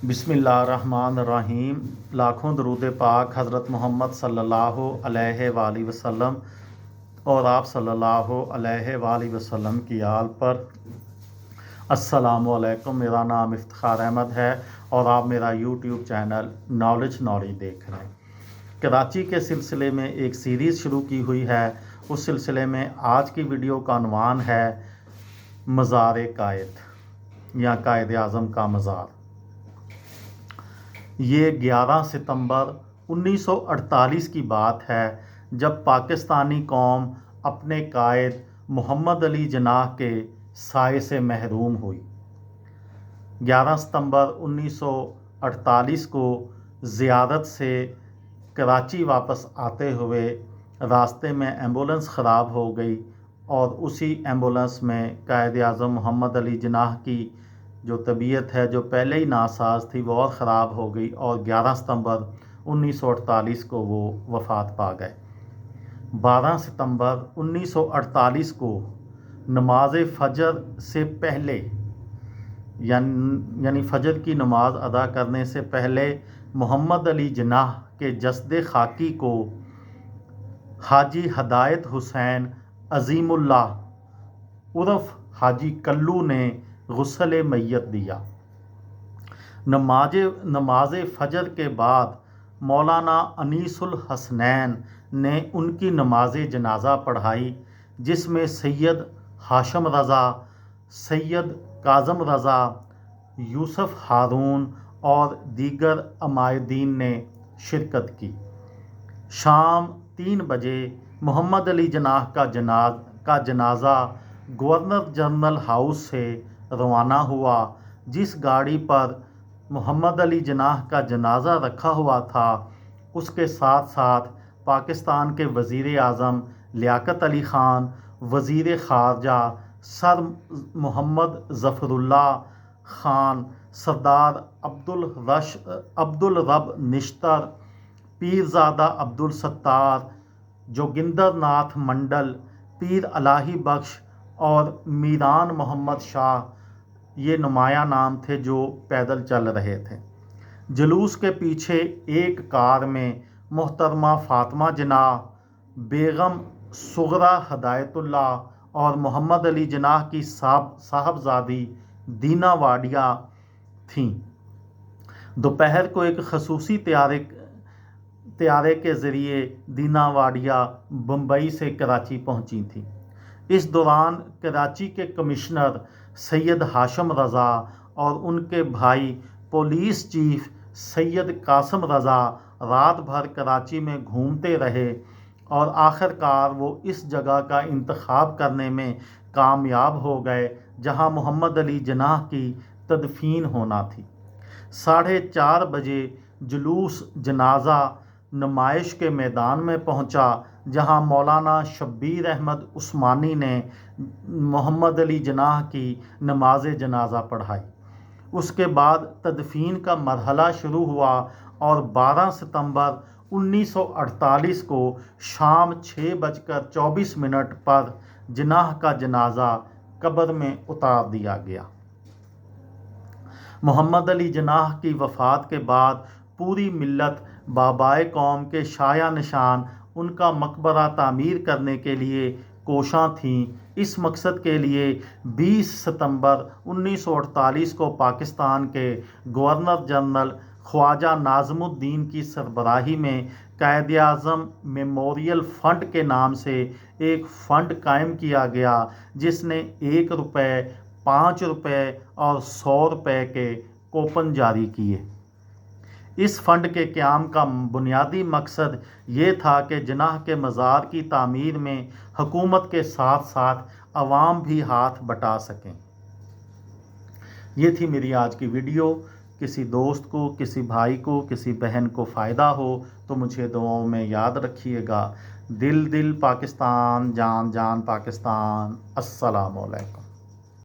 بسم اللہ الرحمن الرحیم۔ لاکھوں درود پاک حضرت محمد صلی اللہ علیہ وآلہ وسلم اور آپ صلی اللہ علیہ وآلہ وسلم کی آل پر۔ السلام علیکم، میرا نام افتخار احمد ہے اور آپ میرا یوٹیوب چینل نالج نوری دیکھ رہے ہیں۔ کراچی کے سلسلے میں ایک سیریز شروع کی ہوئی ہے، اس سلسلے میں آج کی ویڈیو کا عنوان ہے مزار قائد یا قائد اعظم کا مزار۔ یہ 11 ستمبر 1948 کی بات ہے جب پاکستانی قوم اپنے قائد محمد علی جناح کے سائے سے محروم ہوئی۔ 11 ستمبر 1948 کو زیارت سے کراچی واپس آتے ہوئے راستے میں ایمبولنس خراب ہو گئی اور اسی ایمبولنس میں قائد اعظم محمد علی جناح کی جو طبیعت ہے، جو پہلے ہی ناساز تھی، وہ اور خراب ہو گئی اور 11 ستمبر 1948 کو وہ وفات پا گئے۔ 12 ستمبر 1948 کو نماز فجر سے پہلے یعنی فجر کی نماز ادا کرنے سے پہلے محمد علی جناح کے جسد خاکی کو حاجی ہدایت حسین عظیم اللہ عرف حاجی کلو نے غسل میت دیا۔ نماز فجر کے بعد مولانا انیس الحسنین نے ان کی نماز جنازہ پڑھائی، جس میں سید ہاشم رضا، سید کاظم رضا، یوسف ہارون اور دیگر عمائدین نے شرکت کی۔ شام 3 بجے محمد علی جناح کا جنازہ گورنر جنرل ہاؤس سے روانہ ہوا۔ جس گاڑی پر محمد علی جناح کا جنازہ رکھا ہوا تھا، اس کے ساتھ ساتھ پاکستان کے وزیر اعظم لیاقت علی خان، وزیر خارجہ سر محمد ظفر اللہ خان، سردار عبدالرب نشتر، پیرزادہ عبدالستار، جوگندر ناتھ منڈل، پیر الہی بخش اور میران محمد شاہ یہ نمایاں نام تھے جو پیدل چل رہے تھے۔ جلوس کے پیچھے ایک کار میں محترمہ فاطمہ جناح، بیگم صغرا ہدایت اللہ اور محمد علی جناح کی صاحبزادی دینا واڈیا تھیں۔ دوپہر کو ایک خصوصی طیارے کے ذریعے دینا واڈیا بمبئی سے کراچی پہنچی تھیں۔ اس دوران کراچی کے کمشنر سید ہاشم رضا اور ان کے بھائی پولیس چیف سید قاسم رضا رات بھر کراچی میں گھومتے رہے اور آخر کار وہ اس جگہ کا انتخاب کرنے میں کامیاب ہو گئے جہاں محمد علی جناح کی تدفین ہونا تھی۔ 4:30 بجے جلوس جنازہ نمائش کے میدان میں پہنچا، جہاں مولانا شبیر احمد عثمانی نے محمد علی جناح کی نماز جنازہ پڑھائی۔ اس کے بعد تدفین کا مرحلہ شروع ہوا اور 12 ستمبر 1948 کو شام 6:24 پر جناح کا جنازہ قبر میں اتار دیا گیا۔ محمد علی جناح کی وفات کے بعد پوری ملت بابائے قوم کے شایع نشان ان کا مقبرہ تعمیر کرنے کے لیے کوشاں تھیں۔ اس مقصد کے لیے 20 ستمبر 1948 کو پاکستان کے گورنر جنرل خواجہ ناظم الدین کی سربراہی میں قائد اعظم میموریل فنڈ کے نام سے ایک فنڈ قائم کیا گیا، جس نے 1 روپے، 5 روپے اور 100 روپے کے کوپن جاری کیے۔ اس فنڈ کے قیام کا بنیادی مقصد یہ تھا کہ جناح کے مزار کی تعمیر میں حکومت کے ساتھ ساتھ عوام بھی ہاتھ بٹا سکیں۔ یہ تھی میری آج کی ویڈیو۔ کسی دوست کو، کسی بھائی کو، کسی بہن کو فائدہ ہو تو مجھے دعاؤں میں یاد رکھیے گا۔ دل دل پاکستان، جان جان پاکستان۔ السلام علیکم۔